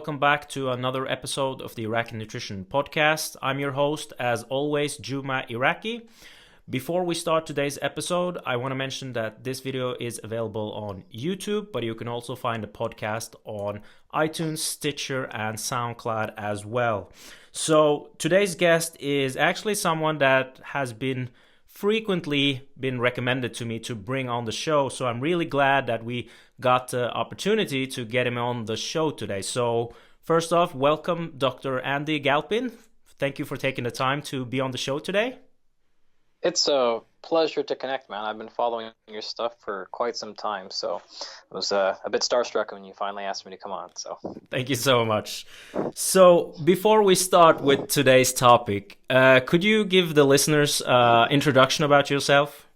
welcome back to another episode of the Iraqi Nutrition Podcast. I'm your host, as always, Juma Iraqi. Before we start today's episode, I want to mention that this video is available on YouTube, but you can also find the podcast on iTunes, Stitcher, and SoundCloud as well. So today's guest is actually someone that has been frequently been recommended to me to bring on the show, so I'm really glad that we got the opportunity to get him on the show today. So first off, welcome Dr. Andy Galpin. Thank you for taking the time to be on the show today. It's a pleasure to connect, man. I've been following your stuff for quite some time, so I was a bit starstruck when you finally asked me to come on. So thank you so much. So before we start with today's topic, could you give the listeners an introduction about yourself?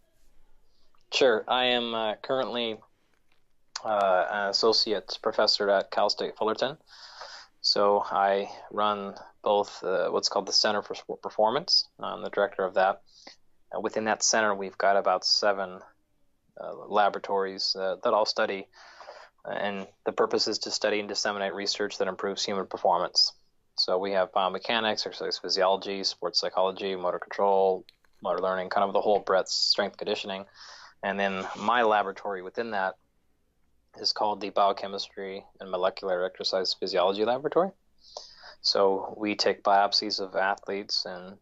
Sure. I am currently an associate professor at Cal State Fullerton. So I run both what's called the Center for Sport Performance. I'm the director of that. Within that center, we've got about 7 laboratories that all study, and the purpose is to study and disseminate research that improves human performance. So we have biomechanics, exercise physiology, sports psychology, motor control, motor learning, kind of the whole breadth, strength conditioning. And then my laboratory within that is called the Biochemistry and Molecular Exercise Physiology Laboratory. So we take biopsies of athletes and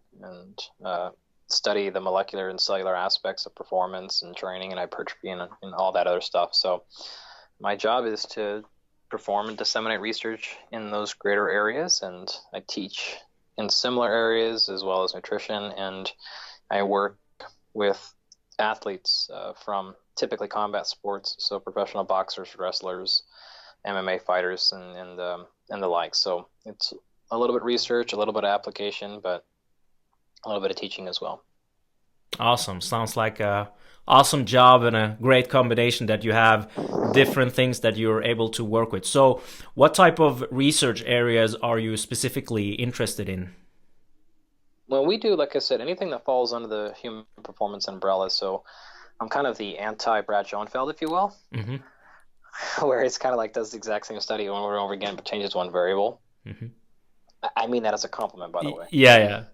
study the molecular and cellular aspects of performance and training and hypertrophy and all that other stuff. So my job is to perform and disseminate research in those greater areas, and I teach in similar areas as well as nutrition, and I work with athletes from typically combat sports, so professional boxers, wrestlers, MMA fighters, and the like. So it's a little bit research, a little bit of application, but a little bit of teaching as well. Awesome. Sounds like a awesome job and a great combination that you have different things that you're able to work with. So what type of research areas are you specifically interested in? Well, we do, like I said, anything that falls under the human performance umbrella. So I'm kind of the anti-Brad Schoenfeld, if you will, where it's kind of like does the exact same study over and over again, but changes one variable. I mean that as a compliment, by the way. Yeah.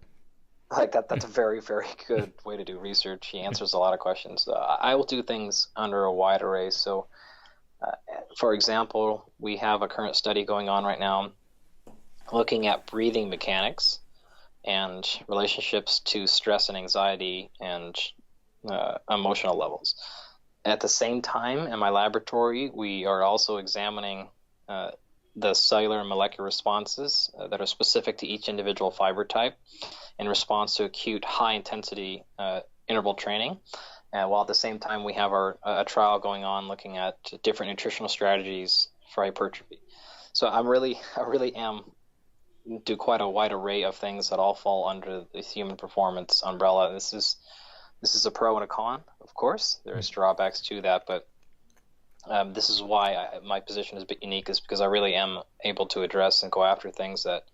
Like that's a very, very good way to do research. He answers a lot of questions. I will do things under a wide array. So, for example, we have a current study going on right now looking at breathing mechanics and relationships to stress and anxiety and emotional levels. At the same time, in my laboratory, we are also examining the cellular and molecular responses that are specific to each individual fiber type in response to acute high-intensity interval training. While at the same time, we have a trial going on looking at different nutritional strategies for hypertrophy. So I really am do quite a wide array of things that all fall under the human performance umbrella. This is a pro and a con, of course. There's drawbacks to that, but this is why my position is a bit unique, is because I really am able to address and go after things that,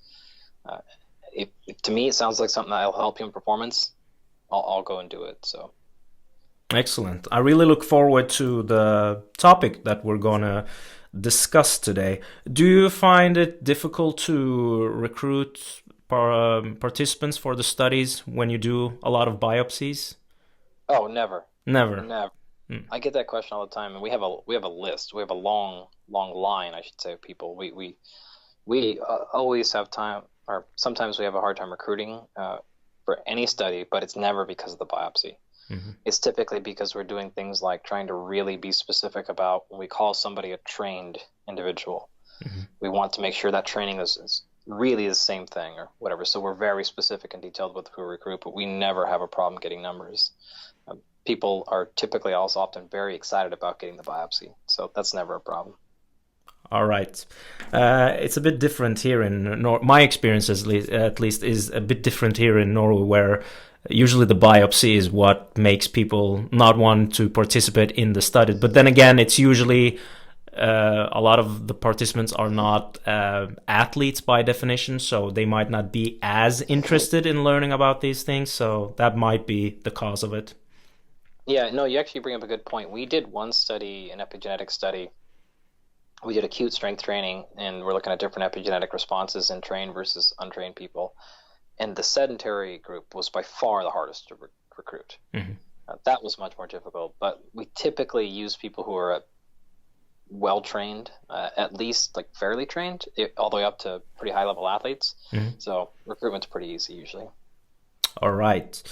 if to me, it sounds like something that will help human performance. I'll go and do it. So, excellent. I really look forward to the topic that we're gonna discuss today. Do you find it difficult to recruit participants for the studies when you do a lot of biopsies? Oh, never. I get that question all the time, and we have a list. We have a long line, I should say, of people. We always have time, or sometimes we have a hard time recruiting for any study, but it's never because of the biopsy. It's typically because we're doing things like trying to really be specific about when we call somebody a trained individual. We want to make sure that training is really the same thing or whatever. So we're very specific and detailed with who we recruit, but we never have a problem getting numbers. People are typically also often very excited about getting the biopsy, so that's never a problem. All right. It's a bit different here in my experience, at least, is a bit different here in Norway, where usually the biopsy is what makes people not want to participate in the study. But then again, it's usually a lot of the participants are not athletes by definition, so they might not be as interested in learning about these things. So that might be the cause of it. Yeah, no, you actually bring up a good point. We did one study, an epigenetic study, we did acute strength training, and we're looking at different epigenetic responses in trained versus untrained people. And the sedentary group was by far the hardest to recruit. Mm-hmm. That was much more difficult, but we typically use people who are well trained, at least like fairly trained, all the way up to pretty high level athletes. Mm-hmm. So recruitment's pretty easy usually. All right.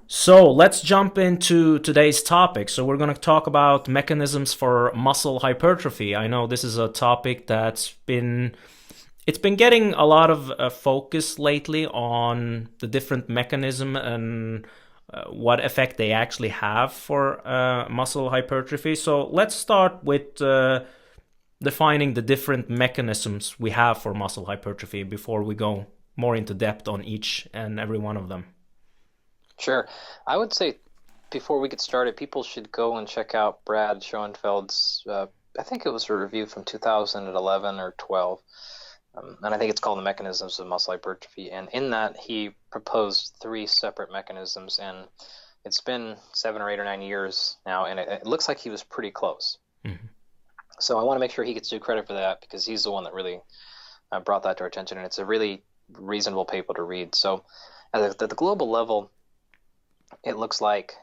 So let's jump into today's topic. So we're going to talk about mechanisms for muscle hypertrophy. I know this is a topic that's been getting a lot of focus lately on the different mechanism and what effect they actually have for muscle hypertrophy. So let's start with defining the different mechanisms we have for muscle hypertrophy before we go more into depth on each and every one of them. Sure. I would say before we get started, people should go and check out Brad Schoenfeld's, I think it was a review from 2011 or 12. And I think it's called The Mechanisms of Muscle Hypertrophy. And in that, he proposed 3 separate mechanisms. And it's been 7 or 8 or 9 years now, and it looks like he was pretty close. Mm-hmm. So I want to make sure he gets due credit for that, because he's the one that really brought that to our attention. And it's a really reasonable paper to read. So at the global level, it looks like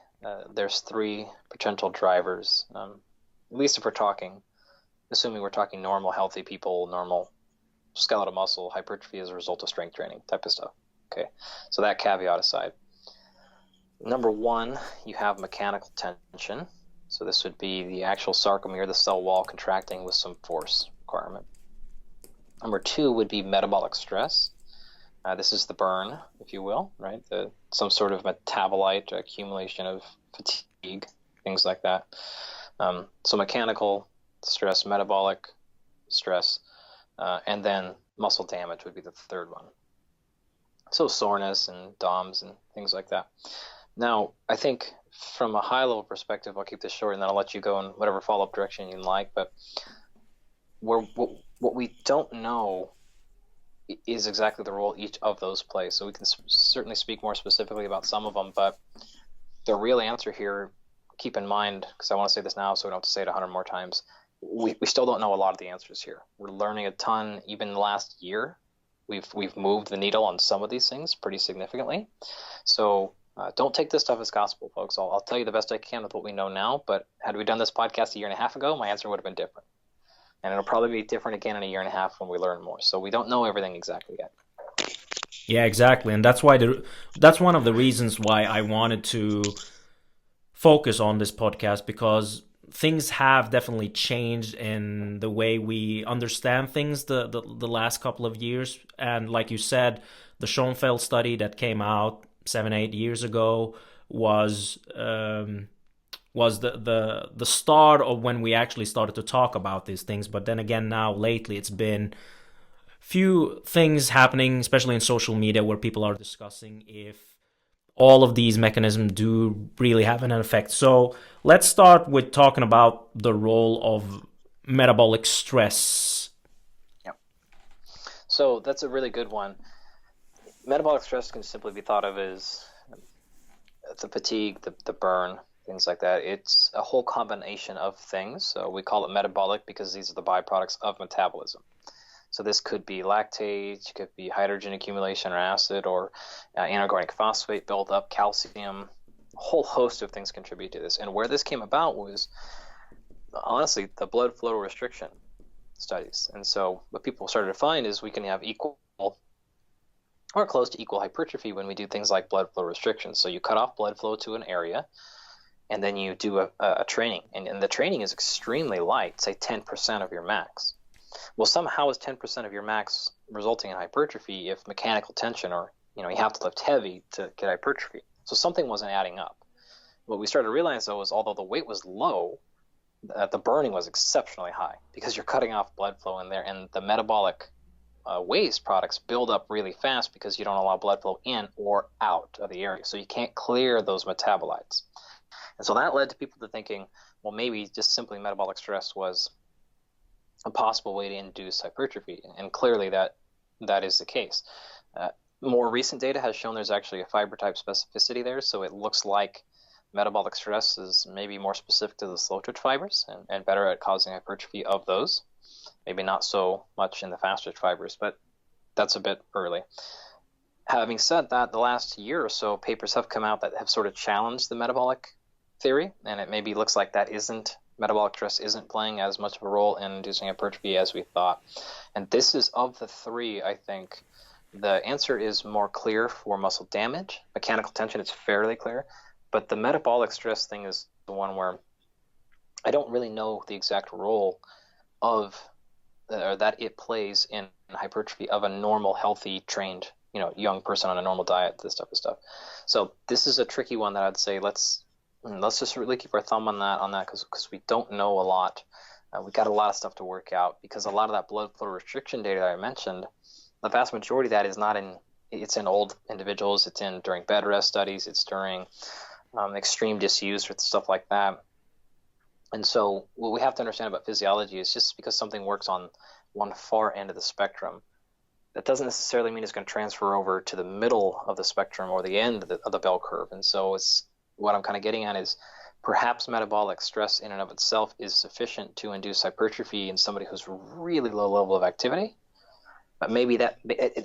there's 3 potential drivers, at least if assuming we're talking normal, healthy people, normal skeletal muscle hypertrophy as a result of strength training type of stuff. Okay, so that caveat aside. Number 1, you have mechanical tension. So this would be the actual sarcomere, the cell wall, contracting with some force requirement. Number 2 would be metabolic stress. This is the burn, if you will, right? Some sort of metabolite accumulation of fatigue, things like that. So mechanical stress, metabolic stress, and then muscle damage would be the 3rd one. So soreness and DOMS and things like that. Now, I think from a high-level perspective, I'll keep this short, and then I'll let you go in whatever follow-up direction you like. But what we don't know is exactly the role each of those plays. So we can certainly speak more specifically about some of them, but the real answer here, keep in mind, because I want to say this now so we don't have to say it 100 more times, we still don't know a lot of the answers here. We're learning a ton. Even in the last year, we've moved the needle on some of these things pretty significantly. So don't take this stuff as gospel, folks. I'll tell you the best I can with what we know now, but had we done this podcast a year and a half ago, my answer would have been different. And it'll probably be different again in a year and a half when we learn more. So we don't know everything exactly yet. Yeah, exactly. And that's one of the reasons why I wanted to focus on this podcast, because things have definitely changed in the way we understand things the last couple of years. And like you said, the Schoenfeld study that came out 7-8 years ago was the start of when we actually started to talk about these things. But then again, now lately it's been few things happening, especially in social media, where people are discussing if all of these mechanisms do really have an effect. So let's start with talking about the role of metabolic stress. Yep. So that's a really good one. Metabolic stress can simply be thought of as the fatigue, the burn, things like that. It's a whole combination of things. So we call it metabolic because these are the byproducts of metabolism. So this could be lactate, it could be hydrogen accumulation or acid, or anorganic phosphate buildup, calcium. A whole host of things contribute to this. And where this came about was, honestly, the blood flow restriction studies. And so what people started to find is we can have equal or close to equal hypertrophy when we do things like blood flow restriction. So you cut off blood flow to an area, and then you do a training. And the training is extremely light, say 10% of your max. Well, somehow is 10% of your max resulting in hypertrophy if mechanical tension, or you have to lift heavy to get hypertrophy. So something wasn't adding up. What we started to realize, though, is although the weight was low, the burning was exceptionally high because you're cutting off blood flow in there, and the metabolic waste products build up really fast because you don't allow blood flow in or out of the area. So you can't clear those metabolites. And so that led to people to thinking, well, maybe just simply metabolic stress was a possible way to induce hypertrophy. And clearly that is the case. More recent data has shown there's actually a fiber type specificity there. So it looks like metabolic stress is maybe more specific to the slow twitch fibers and better at causing hypertrophy of those. maybe not so much in the faster fibers, but that's a bit early. Having said that, the last year or so, papers have come out that have sort of challenged the metabolic theory, and it maybe looks like metabolic stress isn't playing as much of a role in inducing hypertrophy as we thought. And this is, of the three, I think, the answer is more clear for muscle damage. Mechanical tension, it's fairly clear. But the metabolic stress thing is the one where I don't really know the exact role of or that it plays in hypertrophy of a normal, healthy, trained, young person on a normal diet, this type of stuff. So this is a tricky one that I'd say let's just really keep our thumb on that because we don't know a lot. We got a lot of stuff to work out because a lot of that blood flow restriction data that I mentioned, the vast majority of that is not in. It's in old individuals. It's in during bed rest studies. It's during extreme disuse or stuff like that. And so what we have to understand about physiology is just because something works on one far end of the spectrum, that doesn't necessarily mean it's going to transfer over to the middle of the spectrum or the end of the bell curve. And so what I'm kind of getting at is perhaps metabolic stress in and of itself is sufficient to induce hypertrophy in somebody who's really low level of activity. But maybe that,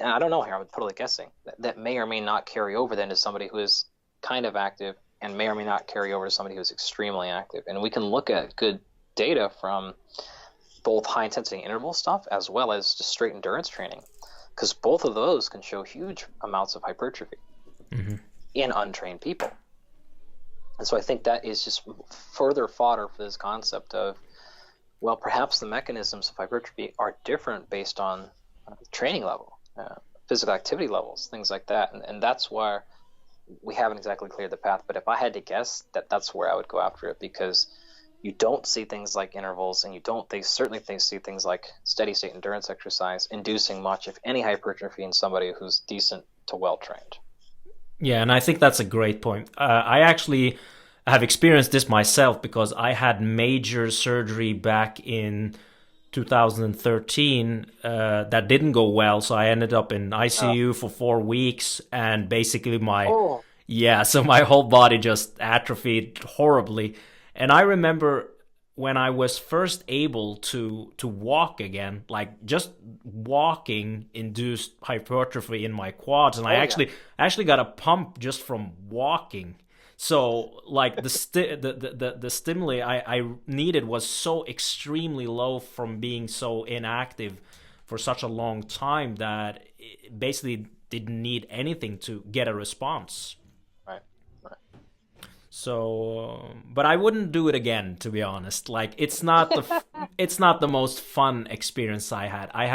I don't know here, I'm totally guessing, that may or may not carry over then to somebody who is kind of active and may or may not carry over to somebody who's extremely active. And we can look at good data from both high intensity interval stuff as well as just straight endurance training, because both of those can show huge amounts of hypertrophy in untrained people. And so I think that is just further fodder for this concept of, well, perhaps the mechanisms of hypertrophy are different based on training level, physical activity levels, things like that. And that's where we haven't exactly cleared the path. But if I had to guess, that's where I would go after it, because you don't see things like intervals, and they certainly see things like steady state endurance exercise inducing much, if any, hypertrophy in somebody who's decent to well trained. Yeah, and I think that's a great point. I actually have experienced this myself because I had major surgery back in 2013 that didn't go well, so I ended up in ICU for 4 weeks, and basically so my whole body just atrophied horribly. And I remember when I was first able to walk again, like just walking induced hypertrophy in my quads, and I actually got a pump just from walking. So like the stimuli I needed was so extremely low from being so inactive for such a long time that it basically didn't need anything to get a response. Right. So, but I wouldn't do it again, to be honest. Like it's not the most fun experience I had. I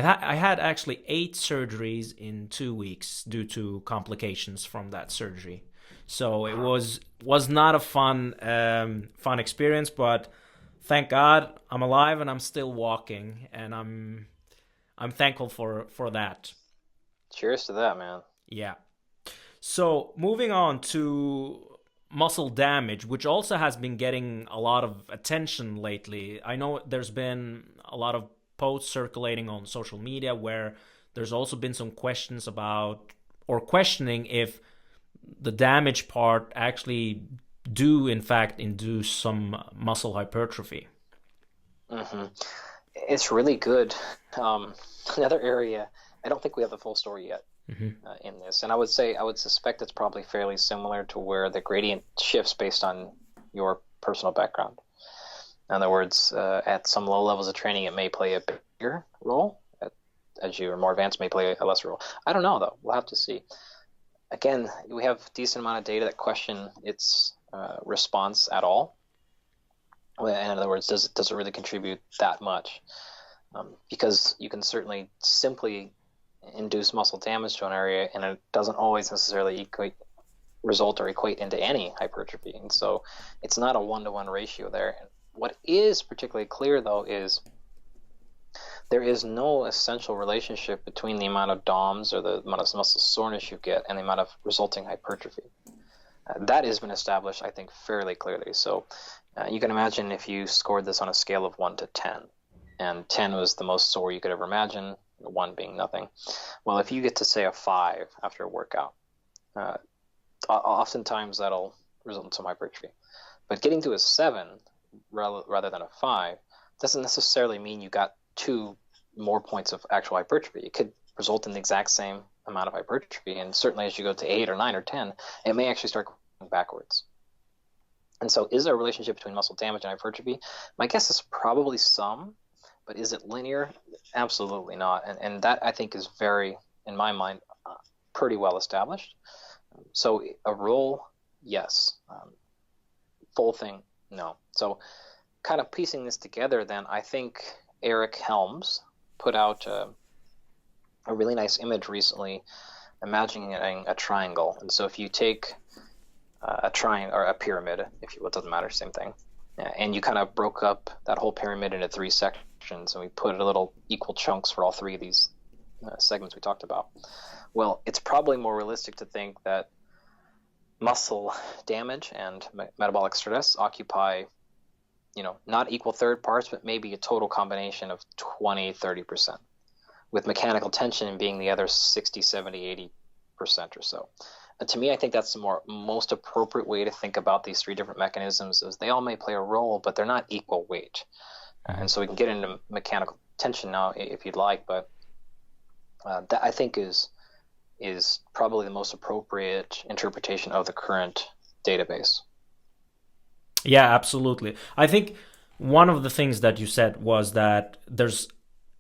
had actually 8 surgeries in 2 weeks due to complications from that surgery. So it was not a fun experience, but thank God I'm alive and I'm still walking, and I'm thankful for that. Cheers to that, man. Yeah. So moving on to muscle damage, which also has been getting a lot of attention lately. I know there's been a lot of posts circulating on social media where there's also been some questions about, or questioning if the damage part actually do in fact induce some muscle hypertrophy. It's really good. Another area, I don't think we have the full story yet in this, and I would suspect it's probably fairly similar to where the gradient shifts based on your personal background. In other words, at some low levels of training, it may play a bigger role. As you are more advanced, may play a lesser role. I don't know, though. We'll have to see. Again, we have a decent amount of data that question its response at all. In other words, does it really contribute that much? Because you can certainly simply induce muscle damage to an area, and it doesn't always necessarily equate into any hypertrophy. And so it's not a 1-to-1 ratio there. What is particularly clear, though, is there is no essential relationship between the amount of DOMs or the amount of muscle soreness you get and the amount of resulting hypertrophy. That has been established, I think, fairly clearly. So you can imagine if you scored this on a scale of 1 to 10, and 10 was the most sore you could ever imagine, 1 being nothing. Well, if you get to, say, a 5 after a workout, oftentimes that'll result in some hypertrophy. But getting to a 7 rather than a 5 doesn't necessarily mean you got 2 more points of actual hypertrophy. It could result in the exact same amount of hypertrophy, and certainly as you go to 8 or 9 or 10, it may actually start going backwards. And so is there a relationship between muscle damage and hypertrophy? My guess is probably some, but is it linear? Absolutely not. And that, I think, is very, in my mind, pretty well established. So a rule, yes. Full thing, no. So kind of piecing this together, then I think Eric Helms put out a really nice image recently, imagining a triangle. And so if you take a triangle or a pyramid, if you will, it doesn't matter, same thing, and you kind of broke up that whole pyramid into 3 sections, and we put a little equal chunks for all 3 of these segments we talked about. Well, it's probably more realistic to think that muscle damage and metabolic stress occupy, not equal third parts, but maybe a total combination of 20-30%, with mechanical tension being the other 60, 70, 80% or so. And to me, I think that's the most appropriate way to think about these 3 different mechanisms, is they all may play a role, but they're not equal weight. And so we can get into mechanical tension now if you'd like, but that, I think, is probably the most appropriate interpretation of the current database. Yeah, absolutely. I think one of the things that you said was that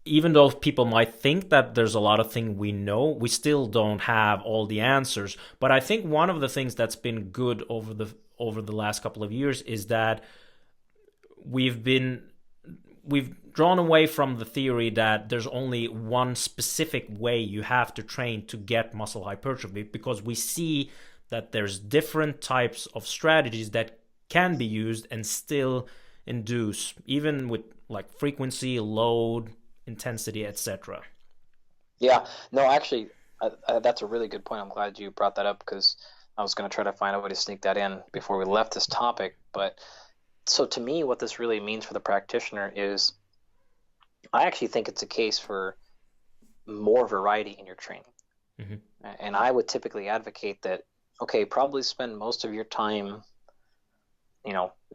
even though people might think that there's a lot of things we know, we still don't have all the answers. But I think one of the things that's been good over the last couple of years is that we've drawn away from the theory that there's only one specific way you have to train to get muscle hypertrophy, because we see that there's different types of strategies that can be used and still induce, even with like frequency, load, intensity, etc. Yeah, no, actually, that's a really good point. I'm glad you brought that up, because I was going to try to find a way to sneak that in before we left this topic. But so to me, what this really means for the practitioner is, I actually think it's a case for more variety in your training. Mm-hmm. And I would typically advocate that, okay, probably spend most of your time,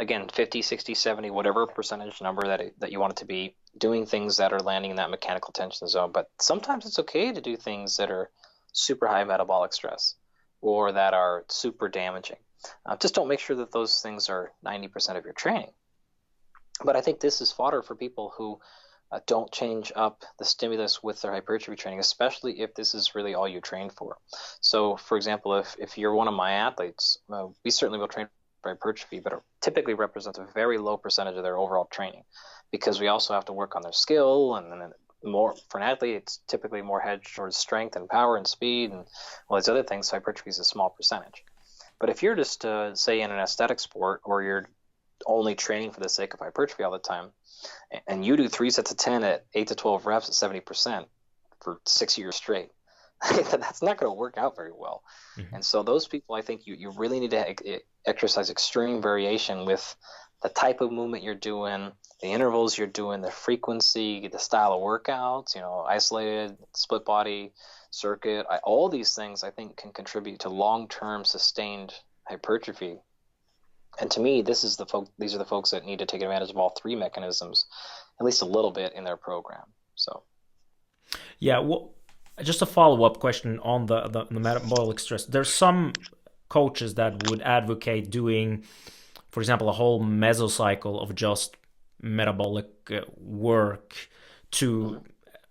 again, 50, 60, 70, whatever percentage number that you want it to be, doing things that are landing in that mechanical tension zone. But sometimes it's okay to do things that are super high metabolic stress or that are super damaging. Just don't make sure that those things are 90% of your training. But I think this is fodder for people who don't change up the stimulus with their hypertrophy training, especially if this is really all you train for. So, for example, if you're one of my athletes, we certainly will train for hypertrophy, but it typically represents a very low percentage of their overall training, because we also have to work on their skill, and then more for an athlete, it's typically more hedged towards strength and power and speed and all these other things. So hypertrophy is a small percentage. But if you're just, say, in an aesthetic sport, or you're only training for the sake of hypertrophy all the time, and you do 3 sets of 10 at 8 to 12 reps at 70% for 6 years straight, that's not going to work out very well. Mm-hmm. And so those people, I think you really need to exercise extreme variation with the type of movement you're doing, the intervals you're doing, the frequency, the style of workouts, isolated, split body, circuit. All these things, I think, can contribute to long-term sustained hypertrophy. And to me, these are the folks that need to take advantage of all 3 mechanisms, at least a little bit, in their program. So, yeah. Well, just a follow-up question on the metabolic stress. There's some coaches that would advocate doing, for example, a whole mesocycle of just metabolic work to,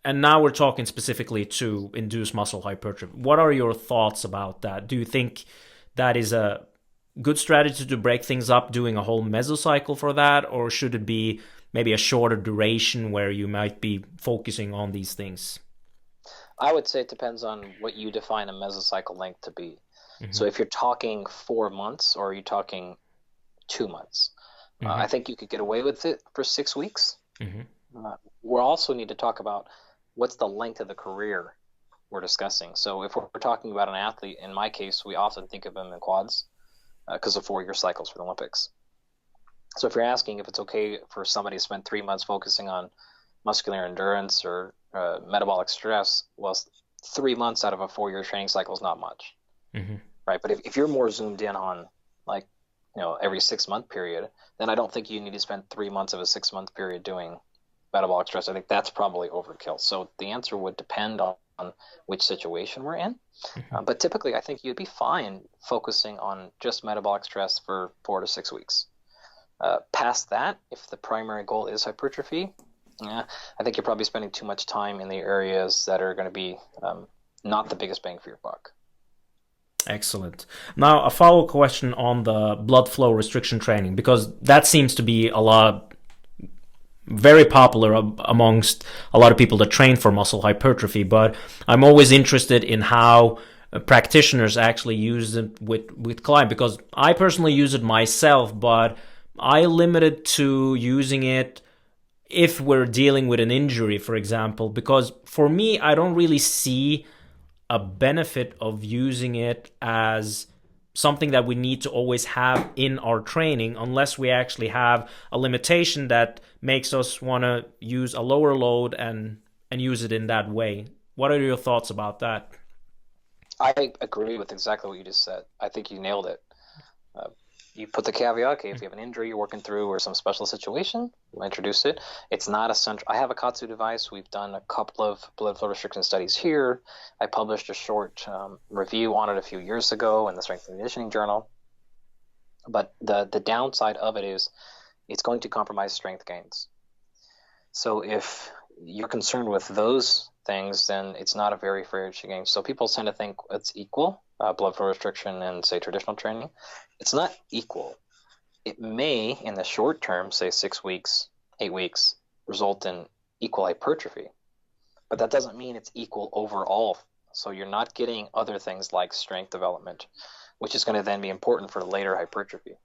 and now we're talking specifically to induce muscle hypertrophy. What are your thoughts about that? Do you think that is a good strategy to break things up, doing a whole mesocycle for that, or should it be maybe a shorter duration where you might be focusing on these things? I would say it depends on what you define a mesocycle length to be. Mm-hmm. So if you're talking 4 months, or are you talking 2 months? Mm-hmm. I think you could get away with it for 6 weeks. Mm-hmm. We also need to talk about what's the length of the career we're discussing. So if we're talking about an athlete, in my case, we often think of them in quads because of 4-year cycles for the Olympics. So if you're asking if it's okay for somebody to spend 3 months focusing on muscular endurance or metabolic stress, well, 3 months out of a 4-year training cycle is not much, mm-hmm. right? But if you're more zoomed in on, like, every 6-month period, then I don't think you need to spend 3 months of a 6-month period doing metabolic stress. I think that's probably overkill. So the answer would depend on which situation we're in. But typically, I think you'd be fine focusing on just metabolic stress for 4 to 6 weeks. Past that, if the primary goal is hypertrophy, I think you're probably spending too much time in the areas that are going to be not the biggest bang for your buck. Excellent. Now, a follow-up question on the blood flow restriction training, because that seems to be very popular amongst a lot of people that train for muscle hypertrophy, but I'm always interested in how practitioners actually use it with clients, because I personally use it myself, but I limit it to using it if we're dealing with an injury, for example, because for me, I don't really see a benefit of using it as something that we need to always have in our training, unless we actually have a limitation that makes us want to use a lower load and use it in that way. What are your thoughts about that? I agree with exactly what you just said. I think you nailed it. You put the caveat, okay, if you have an injury you're working through or some special situation, we'll introduce it. It's not essential. I have a Katsu device. We've done a couple of blood flow restriction studies here. I published a short review on it a few years ago in the Strength and Conditioning Journal. But the downside of it is it's going to compromise strength gains. So if you're concerned with those things, then it's not a very fair game. So people tend to think it's equal, blood flow restriction and, say, traditional training. It's not equal. It may, in the short term, say 6 weeks, 8 weeks, result in equal hypertrophy. But that doesn't mean it's equal overall. So you're not getting other things like strength development, which is going to then be important for later hypertrophy.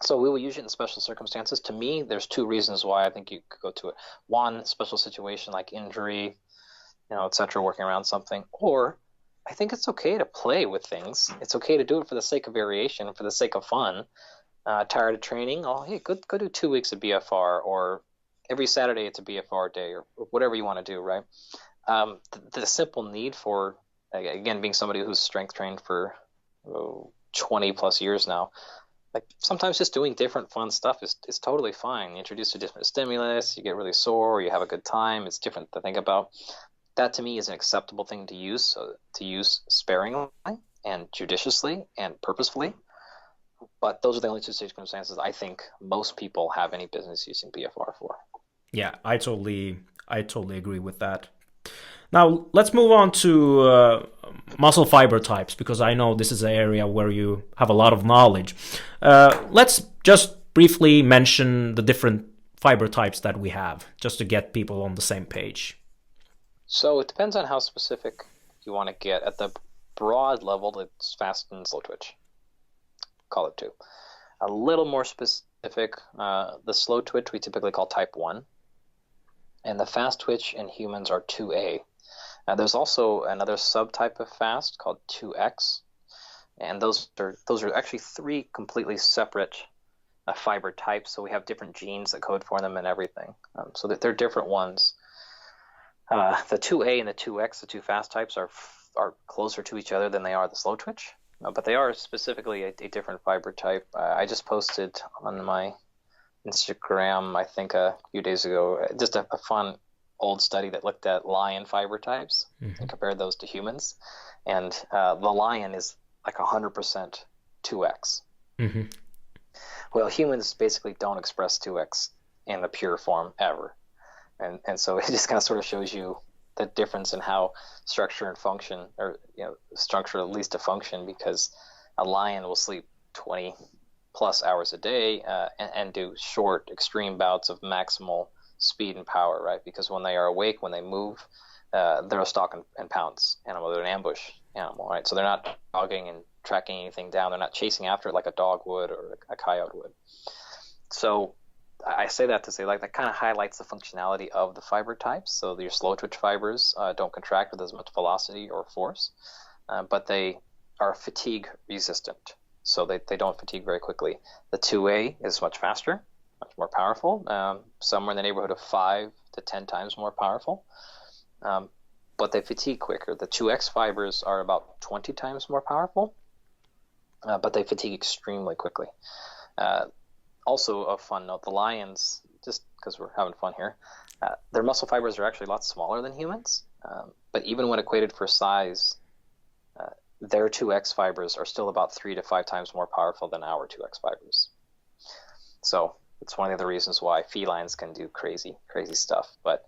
So we will use it in special circumstances. To me, there's 2 reasons why I think you could go to it. One, special situation like injury, et cetera, working around something. Or I think it's okay to play with things. It's okay to do it for the sake of variation, for the sake of fun. Tired of training? Oh, hey, go do 2 weeks of BFR, or every Saturday it's a BFR day, or whatever you want to do, right? The simple need for, again, being somebody who's strength trained for 20 plus years now, like sometimes just doing different fun stuff is totally fine. You introduce a different stimulus, you get really sore, you have a good time, it's different to think about. That to me is an acceptable thing to use, so to use sparingly and judiciously and purposefully. But those are the only 2 circumstances I think most people have any business using BFR for. Yeah, I totally agree with that. Now, let's move on to muscle fiber types, because I know this is an area where you have a lot of knowledge. Let's just briefly mention the different fiber types that we have, just to get people on the same page. So it depends on how specific you want to get. At the broad level, it's fast and slow twitch. Call it 2. A little more specific, the slow twitch we typically call type 1. And the fast twitch in humans are 2A. There's also another subtype of fast called 2X, and those are actually 3 completely separate fiber types. So we have different genes that code for them and everything. So that they're different ones. The 2A and the 2X, the 2 fast types, are closer to each other than they are the slow twitch, but they are specifically a different fiber type. I just posted on my Instagram, I think a few days ago, just a fun old study that looked at lion fiber types and compared those to humans. And the lion is like 100% 2X. Mm-hmm. Well, humans basically don't express 2X in the pure form ever. And so it just kind of sort of shows you the difference in how structure and function, or structure at least to function, because a lion will sleep 20 plus hours a day and do short, extreme bouts of maximal speed and power, right? Because when they are awake, when they move, they're a stalk and pounce animal. They're an ambush animal, right? So they're not dogging and tracking anything down. They're not chasing after it like a dog would or a coyote would. So I say that to say, like, that kind of highlights the functionality of the fiber types. So your slow twitch fibers don't contract with as much velocity or force, but they are fatigue resistant. So they don't fatigue very quickly. The 2A is much faster, much more powerful, somewhere in the neighborhood of 5 to 10 times more powerful, but they fatigue quicker. The 2X fibers are about 20 times more powerful, but they fatigue extremely quickly. Also, a fun note, the lions, just because we're having fun here, their muscle fibers are actually a lot smaller than humans, but even when equated for size, their 2X fibers are still about 3 to 5 times more powerful than our 2X fibers. So it's one of the reasons why felines can do crazy, crazy stuff. But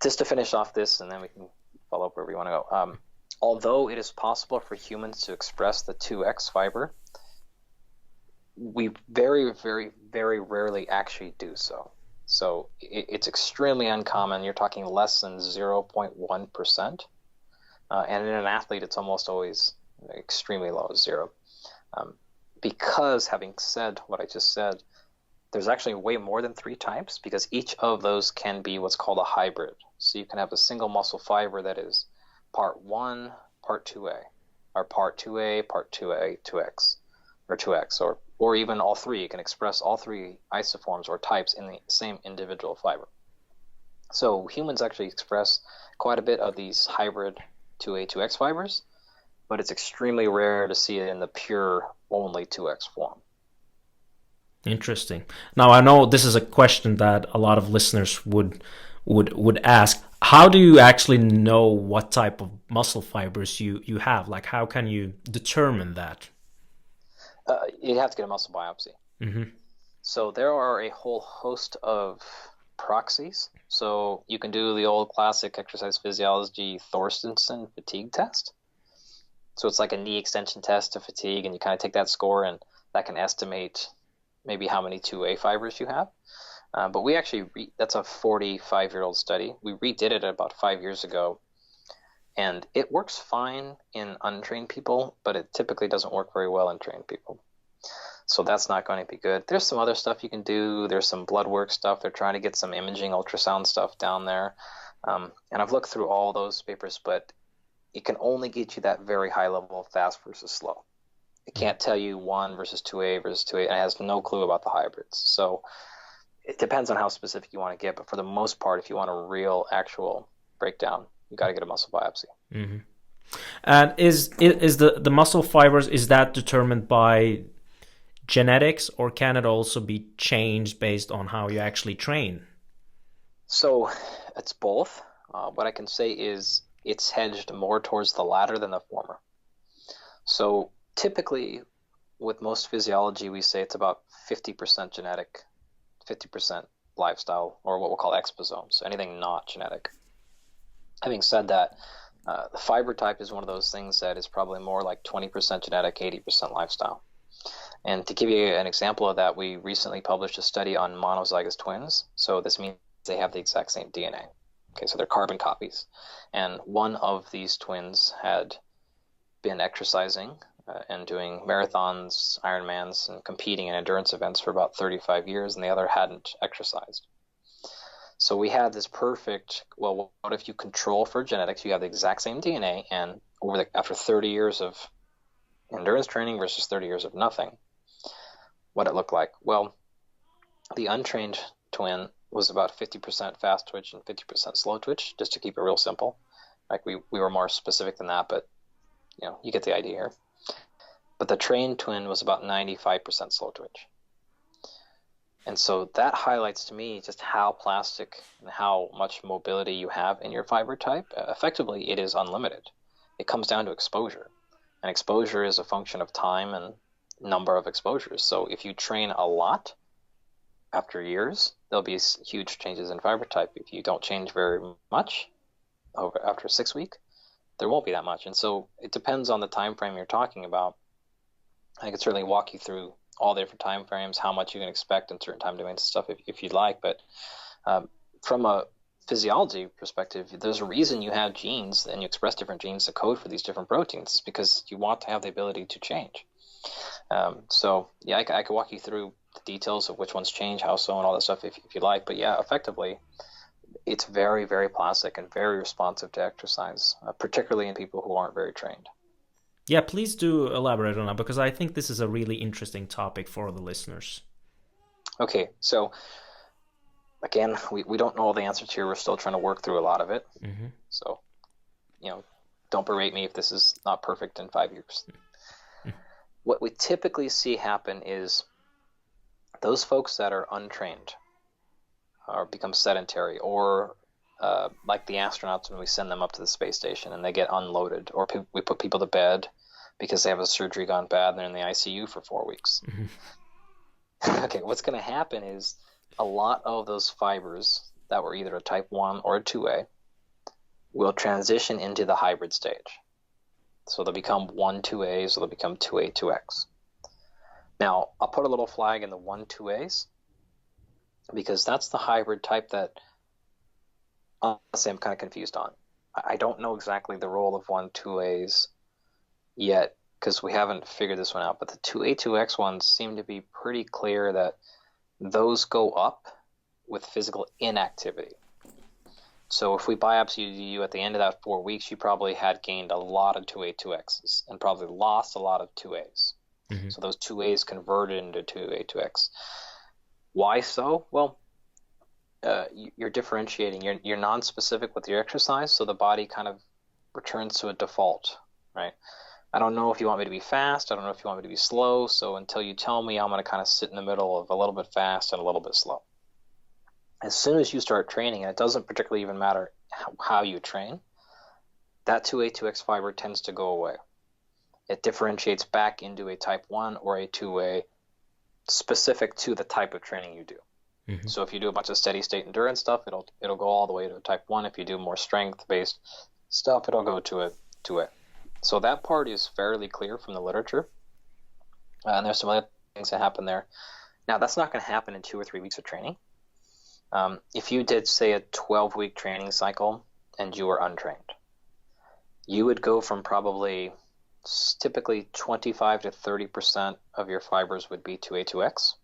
just to finish off this, and then we can follow up wherever you want to go. Although it is possible for humans to express the 2X fiber, we very, very, very rarely actually do so. So it's extremely uncommon. You're talking less than 0.1%. And in an athlete, it's almost always extremely low, 0. Because having said what I just said, there's actually way more than 3 types, because each of those can be what's called a hybrid. So you can have a single muscle fiber that is part 1, part 2A, or part 2A, part 2A, 2X, or 2X, or even all 3. You can express all 3 isoforms or types in the same individual fiber. So humans actually express quite a bit of these hybrid 2A, 2X fibers, but it's extremely rare to see it in the pure only 2X form. Interesting. Now, I know this is a question that a lot of listeners would ask. How do you actually know what type of muscle fibers you have? Like, how can you determine that? You have to get a muscle biopsy. Mm-hmm. So there are a whole host of proxies. So you can do the old classic exercise physiology Thorstensen fatigue test. So it's like a knee extension test to fatigue, and you kind of take that score, and that can estimate maybe how many 2A fibers you have. But we actually, that's a 45-year-old study. We redid it about 5 years ago, and it works fine in untrained people, but it typically doesn't work very well in trained people. So that's not going to be good. There's some other stuff you can do. There's some blood work stuff. They're trying to get some imaging ultrasound stuff down there. And I've looked through all those papers, but it can only get you that very high level of fast versus slow. It can't tell you 1 versus 2A versus 2A, and it has no clue about the hybrids. So it depends on how specific you want to get, but for the most part, if you want a real, actual breakdown, you got to get a muscle biopsy. Mm-hmm. And is the muscle fibers, is that determined by genetics, or can it also be changed based on how you actually train? So it's both. What I can say is it's hedged more towards the latter than the former. So typically, with most physiology, we say it's about 50% genetic, 50% lifestyle, or what we'll call exposomes, so anything not genetic. Having said that, the fiber type is one of those things that is probably more like 20% genetic, 80% lifestyle. And to give you an example of that, we recently published a study on monozygous twins. So this means they have the exact same DNA. Okay, so they're carbon copies. And one of these twins had been exercising and doing marathons, Ironmans, and competing in endurance events for about 35 years, and the other hadn't exercised. So we had this perfect, well, what if you control for genetics? You have the exact same DNA, and after 30 years of endurance training versus 30 years of nothing, what it looked like. Well, the untrained twin was about 50% fast twitch and 50% slow twitch, just to keep it real simple. Like we were more specific than that, but you get the idea here. But the trained twin was about 95% slow twitch. And so that highlights to me just how plastic and how much mobility you have in your fiber type. Effectively, it is unlimited. It comes down to exposure. And exposure is a function of time and number of exposures. So if you train a lot, after years, there'll be huge changes in fiber type. If you don't change very much after 6 weeks, there won't be that much. And so it depends on the time frame you're talking about. I could certainly walk you through all the different time frames, how much you can expect in certain time domains and stuff if you'd like. But from a physiology perspective, there's a reason you have genes and you express different genes to code for these different proteins. It's because you want to have the ability to change. So yeah, I could walk you through the details of which ones change, how so, and all that stuff if you like. But yeah, effectively, it's very, very plastic and very responsive to exercise, particularly in people who aren't very trained. Yeah, please do elaborate on that, because I think this is a really interesting topic for the listeners. Okay, so again, we don't know all the answers here. We're still trying to work through a lot of it. Mm-hmm. So, don't berate me if this is not perfect in 5 years. what we typically see happen is those folks that are untrained or become sedentary, or like the astronauts when we send them up to the space station and they get unloaded, or we put people to bed because they have a surgery gone bad and they're in the ICU for 4 weeks. Okay, what's going to happen is a lot of those fibers that were either a type 1 or a 2A will transition into the hybrid stage. So they'll become 1 2As, or they'll become 2A 2X. Now, I'll put a little flag in the 1 2As because that's the hybrid type that honestly I'm kind of confused on. I don't know exactly the role of 1 2As yet because we haven't figured this one out, but the 2A 2X ones seem to be pretty clear that those go up with physical inactivity. So if we biopsy you at the end of that 4 weeks, you probably had gained a lot of 2A 2Xs and probably lost a lot of 2As. So those 2As converted into 2A 2X. Why so? Well, you're differentiating. You're non-specific with your exercise, so the body kind of returns to a default, right? I don't know if you want me to be fast. I don't know if you want me to be slow. So until you tell me, I'm going to kind of sit in the middle of a little bit fast and a little bit slow. As soon as you start training, and it doesn't particularly even matter how you train, that 2A 2X fiber tends to go away. It differentiates back into a type 1 or a 2A specific to the type of training you do. So if you do a bunch of steady state endurance stuff, it'll go all the way to a type 1. If you do more strength based stuff, it'll go to a 2A. So that part is fairly clear from the literature. And there's some other things that happen there. Now, that's not going to happen in 2 or 3 weeks of training. If you did, say, a 12-week training cycle and you were untrained, you would go from probably typically 25 to 30% of your fibers would be 2A 2X.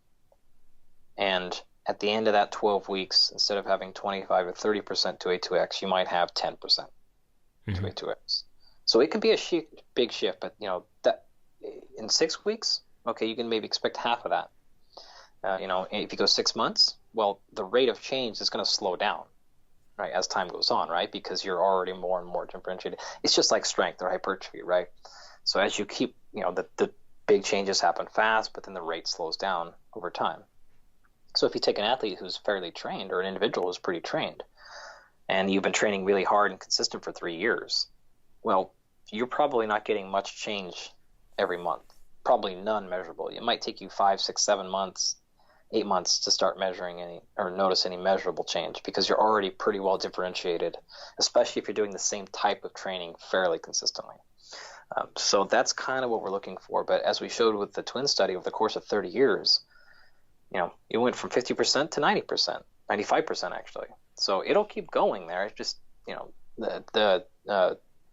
And at the end of that 12 weeks, instead of having 25 or 30% 2A 2X, you might have 10% 2A 2X. So it can be a big shift, but that in 6 weeks, okay, you can maybe expect half of that. If you go 6 months, well, the rate of change is going to slow down, right, as time goes on, right, because you're already more and more differentiated. It's just like strength or hypertrophy, right? So as you keep, the big changes happen fast, but then the rate slows down over time. So if you take an athlete who's fairly trained, or an individual who's pretty trained, and you've been training really hard and consistent for 3 years, well, you're probably not getting much change every month. Probably none measurable. It might take you 5, 6, 7 months, 8 months to start measuring any or notice any measurable change, because you're already pretty well differentiated, especially if you're doing the same type of training fairly consistently. So that's kind of what we're looking for. But as we showed with the twin study, over the course of 30 years, it went from 50% to 90%, 95% actually. So it'll keep going there. It's just, the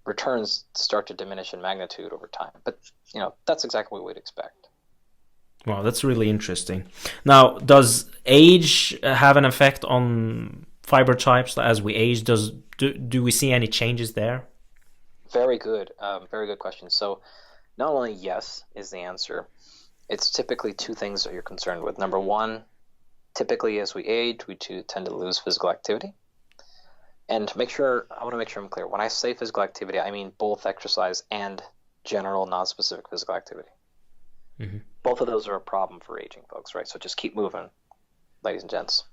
returns start to diminish in magnitude over time. But, that's exactly what we'd expect. Wow, that's really interesting. Now, does age have an effect on fiber types as we age? Do we see any changes there? Very good question. So not only yes is the answer, it's typically 2 things that you're concerned with. Number one, typically as we age, we tend to lose physical activity. And I want to make sure I'm clear. When I say physical activity, I mean both exercise and general non-specific physical activity. Both of those are a problem for aging folks, right? So just keep moving, ladies and gents.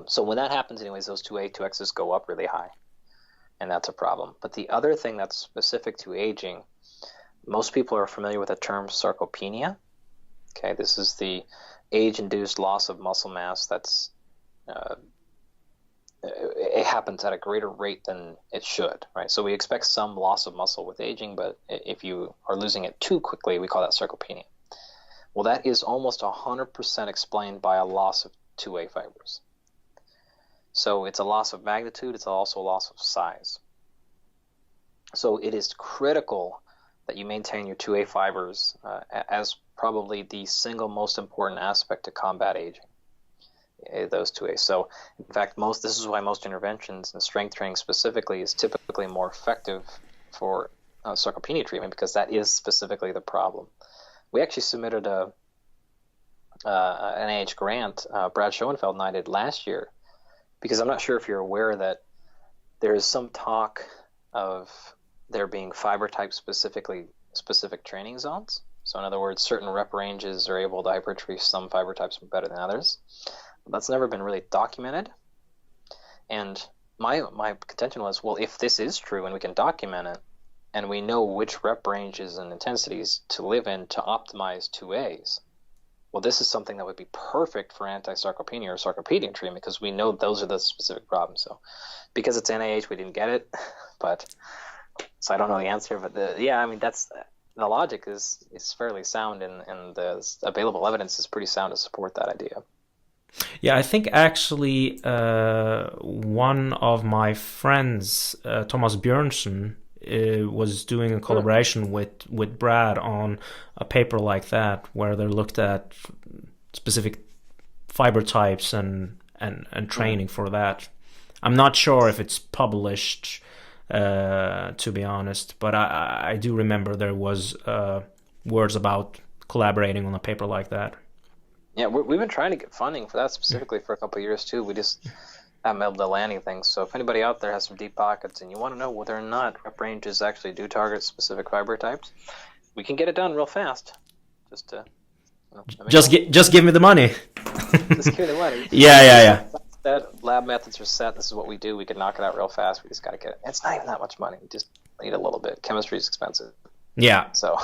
So when that happens anyways, those 2A 2Xs go up really high. And that's a problem. But the other thing that's specific to aging, most people are familiar with the term sarcopenia. Okay, this is the age-induced loss of muscle mass that's it happens at a greater rate than it should, right? So we expect some loss of muscle with aging, but if you are losing it too quickly, we call that sarcopenia. Well, that is almost 100% explained by a loss of 2A fibers. So it's a loss of magnitude, it's also a loss of size. So it is critical that you maintain your 2A fibers as probably the single most important aspect to combat aging, those 2A. So in fact, this is why most interventions and strength training specifically is typically more effective for sarcopenia treatment, because that is specifically the problem. We actually submitted an NIH grant, Brad Schoenfeld and I did last year, because I'm not sure if you're aware that there is some talk of there being fiber type specific training zones. So in other words, certain rep ranges are able to hypertrophy some fiber types better than others. But that's never been really documented. And my contention was, well, if this is true and we can document it, and we know which rep ranges and intensities to live in to optimize 2As, well, this is something that would be perfect for anti-sarcopenia or sarcopenia treatment, because we know those are the specific problems. So because it's NIH, we didn't get it, but so I don't know the answer. But that's the logic is fairly sound, and the available evidence is pretty sound to support that idea. Yeah, I think actually one of my friends, Thomas Björnsson, was doing a collaboration with Brad on a paper like that, where they looked at specific fiber types and training for that. I'm not sure if it's published, to be honest, but I do remember there was words about collaborating on a paper like that. Yeah, we've been trying to get funding for that specifically for a couple of years too. We just haven't been able to land anything. So if anybody out there has some deep pockets and you want to know whether or not rep ranges actually do target specific fiber types, we can get it done real fast. Just give me the money. Just give me the money. Yeah. That lab methods are set. This is what we do. We can knock it out real fast. We just got to get it. It's not even that much money. We just need a little bit. Chemistry is expensive. Yeah. So.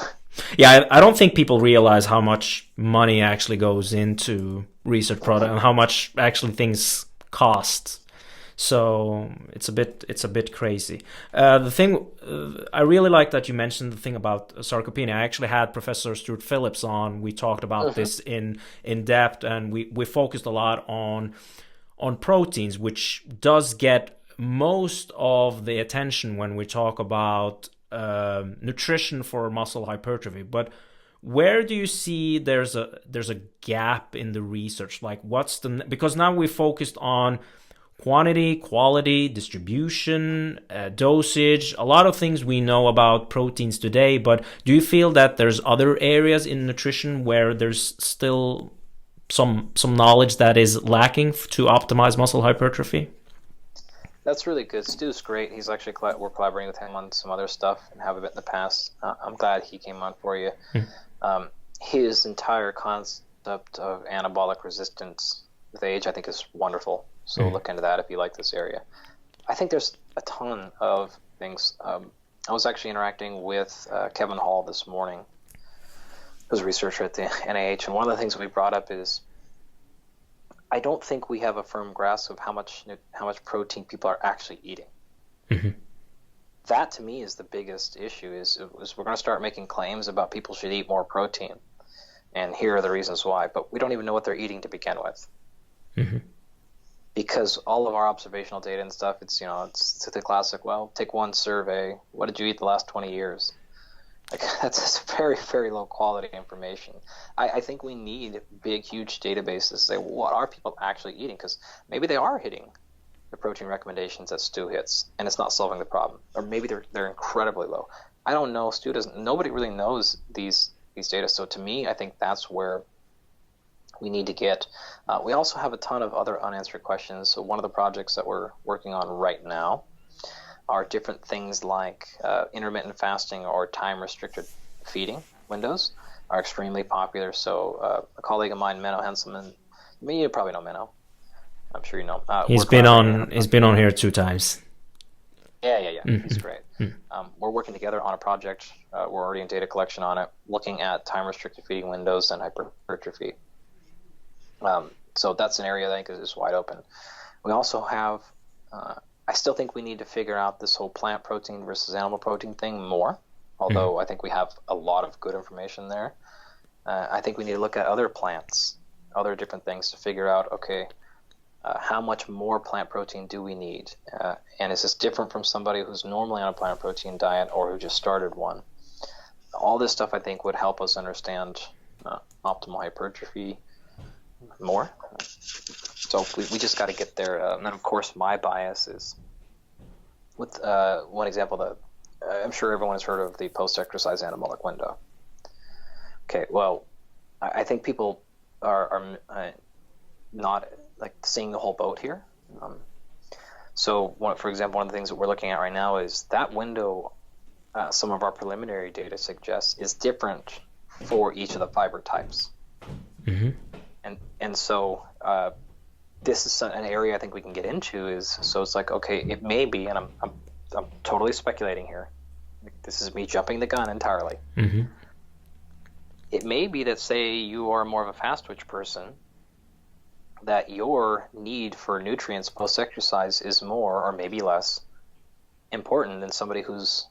Yeah, I don't think people realize how much money actually goes into research product and how much actually things cost. So it's a bit crazy. The thing I really like that you mentioned the thing about sarcopenia. I actually had Professor Stuart Phillips on. We talked about this in depth, and we focused a lot on proteins, which does get most of the attention when we talk about nutrition for muscle hypertrophy. But where do you see there's a gap in the research? Like, because now we focused on quantity, quality, distribution, dosage, a lot of things we know about proteins today, but do you feel that there's other areas in nutrition where there's still some knowledge that is lacking to optimize muscle hypertrophy? That's really good. Stu's great. He's actually we're collaborating with him on some other stuff and have a bit in the past. I'm glad he came on for you. His entire concept of anabolic resistance with age, I think, is wonderful. So look into that if you like this area. I think there's a ton of things. I was actually interacting with Kevin Hall this morning, who's a researcher at the NIH, and one of the things we brought up is I don't think we have a firm grasp of how much protein people are actually eating. Mm-hmm. That to me is the biggest issue. Is we're going to start making claims about people should eat more protein, and here are the reasons why. But we don't even know what they're eating to begin with. Mm-hmm. Because all of our observational data and stuff, it's the classic, well, take one survey. What did you eat the last 20 years? Like, that's very, very low quality information. I think we need big, huge databases to say, what are people actually eating? Because maybe they are hitting the protein recommendations that Stu hits, and it's not solving the problem. Or maybe they're incredibly low. I don't know. Stu doesn't. Nobody really knows these data. So to me, I think that's where we need to get. We also have a ton of other unanswered questions. So one of the projects that we're working on right now are different things like intermittent fasting or time-restricted feeding windows are extremely popular. So a colleague of mine, Menno Henselman, you probably know Menno. I'm sure you know. He's been on here 2 times. Yeah. Mm-hmm. He's great. Mm-hmm. We're working together on a project. We're already in data collection on it, looking at time-restricted feeding windows and hypertrophy. So that's an area that I think is wide open. We also have, I still think we need to figure out this whole plant protein versus animal protein thing more, although I think we have a lot of good information there. I think we need to look at other plants, other different things to figure out, okay, how much more plant protein do we need? And is this different from somebody who's normally on a plant protein diet or who just started one? All this stuff, I think, would help us understand optimal hypertrophy more. So we just got to get there. And then, of course, my bias is with one example that I'm sure everyone has heard of, the post-exercise anabolic window. Okay, well, I think people are not like seeing the whole boat here. So, for example, one of the things that we're looking at right now is that window. Some of our preliminary data suggests is different for each of the fiber types. Mm-hmm. And so this is an area I think we can get into. So it's like, okay, it may be, and I'm totally speculating here. This is me jumping the gun entirely. Mm-hmm. It may be that, say, you are more of a fast twitch person, that your need for nutrients post-exercise is more, or maybe less, important than somebody who's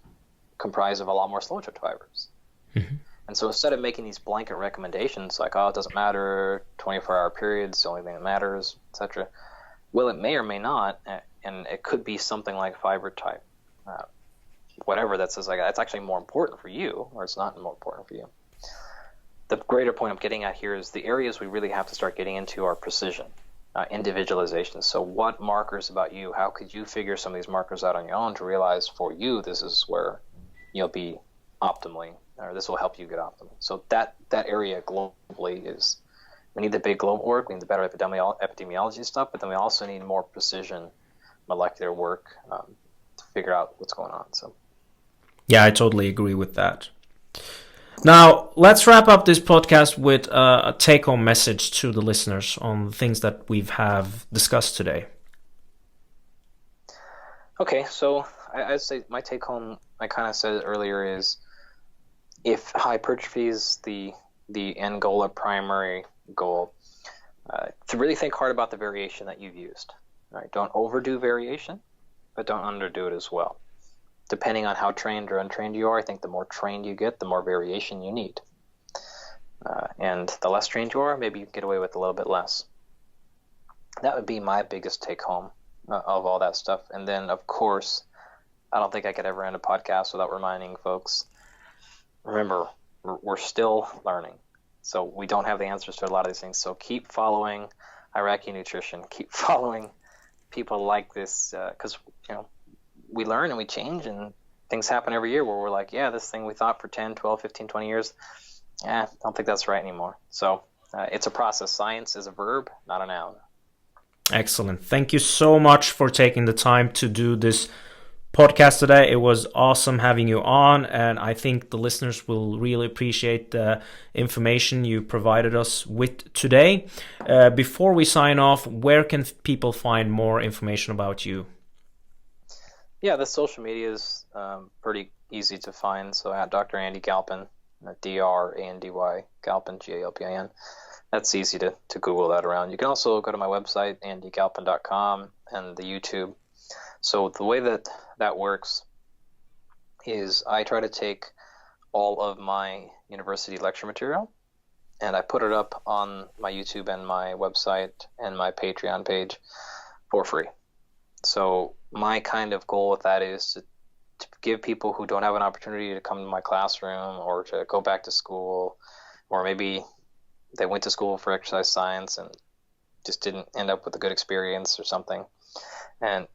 comprised of a lot more slow twitch fibers. Mm-hmm. And so instead of making these blanket recommendations like, oh, it doesn't matter, 24-hour periods, the only thing that matters, etc., well, it may or may not, and it could be something like fiber type, whatever that says, like, it's actually more important for you, or it's not more important for you. The greater point I'm getting at here is the areas we really have to start getting into are precision, individualization. So what markers about you, how could you figure some of these markers out on your own to realize for you this is where you'll be optimally, or this will help you get optimal. So that area globally is, we need the big global work, we need the better epidemiology stuff, but then we also need more precision molecular work to figure out what's going on. So yeah, I totally agree with that. Now, let's wrap up this podcast with a take-home message to the listeners on things that we have discussed today. Okay, so I'd say my take-home, I kind of said it earlier, is if hypertrophy is the end goal or primary goal, to really think hard about the variation that you've used. Right? Don't overdo variation, but don't underdo it as well. Depending on how trained or untrained you are, I think the more trained you get, the more variation you need. And the less trained you are, maybe you can get away with a little bit less. That would be my biggest take-home of all that stuff. And then, of course, I don't think I could ever end a podcast without reminding folks, remember, we're still learning. So we don't have the answers to a lot of these things. So keep following Iraqi Nutrition. Keep following people like this, because, we learn and we change, and things happen every year where we're like, yeah, this thing we thought for 10, 12, 15, 20 years, I don't think that's right anymore. So it's a process. Science is a verb, not a noun. Excellent. Thank you so much for taking the time to do this podcast today. It was awesome having you on, and I think the listeners will really appreciate the information you provided us with today. Before we sign off, where can people find more information about you? Yeah, the social media is pretty easy to find. So at Dr. Andy Galpin, D-R-A-N-D-Y, Galpin, G-A-L-P-I-N. That's easy to Google that around. You can also go to my website, andygalpin.com, and the YouTube. So the way that works is I try to take all of my university lecture material, and I put it up on my YouTube and my website and my Patreon page for free. So my kind of goal with that is to give people who don't have an opportunity to come to my classroom or to go back to school, or maybe they went to school for exercise science and just didn't end up with a good experience or something. And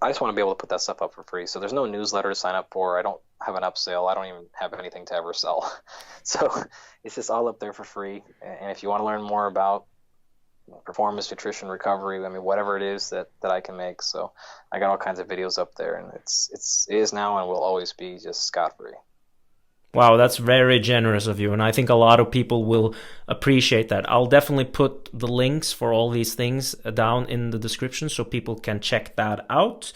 I just want to be able to put that stuff up for free. So there's no newsletter to sign up for. I don't have an upsell. I don't even have anything to ever sell. So it's just all up there for free. And if you want to learn more about performance, nutrition, recovery, whatever it is that I can make. So I got all kinds of videos up there, and it is now and will always be just scot-free. Wow, that's very generous of you, and I think a lot of people will appreciate that. I'll definitely put the links for all these things down in the description so people can check that out.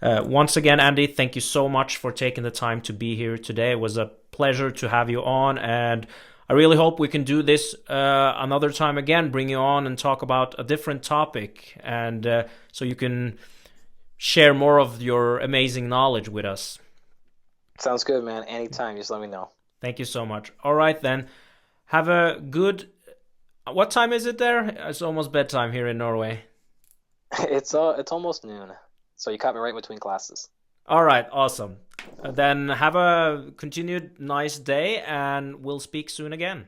Once again, Andy, thank you so much for taking the time to be here today. It was a pleasure to have you on, and I really hope we can do this another time again, bring you on and talk about a different topic, and so you can share more of your amazing knowledge with us. Sounds good, man. Anytime, just let me know. Thank you so much. All right, then. Have a good... What time is it there? It's almost bedtime here in Norway. It's almost noon, so you caught me right between classes. All right, awesome. Then have a continued nice day, and we'll speak soon again.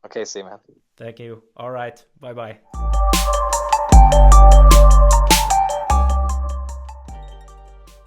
Okay, see you, man. Thank you. All right, bye-bye.